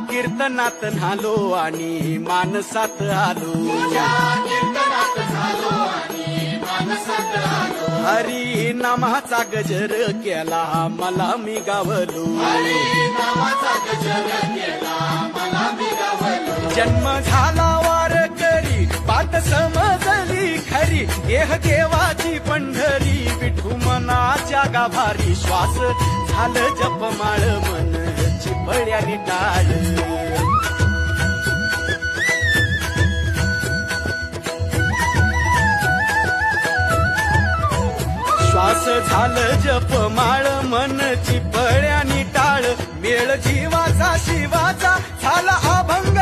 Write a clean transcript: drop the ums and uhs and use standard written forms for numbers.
कीर्तनात न्हालो आणि मानसात आलो हरी नामाचा गजर केला मला मी गावलो जन्म झाला वारकरी बात समजली खरी देह देवाची पंढरी विठू मनाच्या गाभारी श्वास झालं जपमाळ मन चिपळ्याने टाळ श्वास झालं जपमाळ मन चिपळ्याने टाळ मेळ जीवाचा शिवाचा झाला अभंग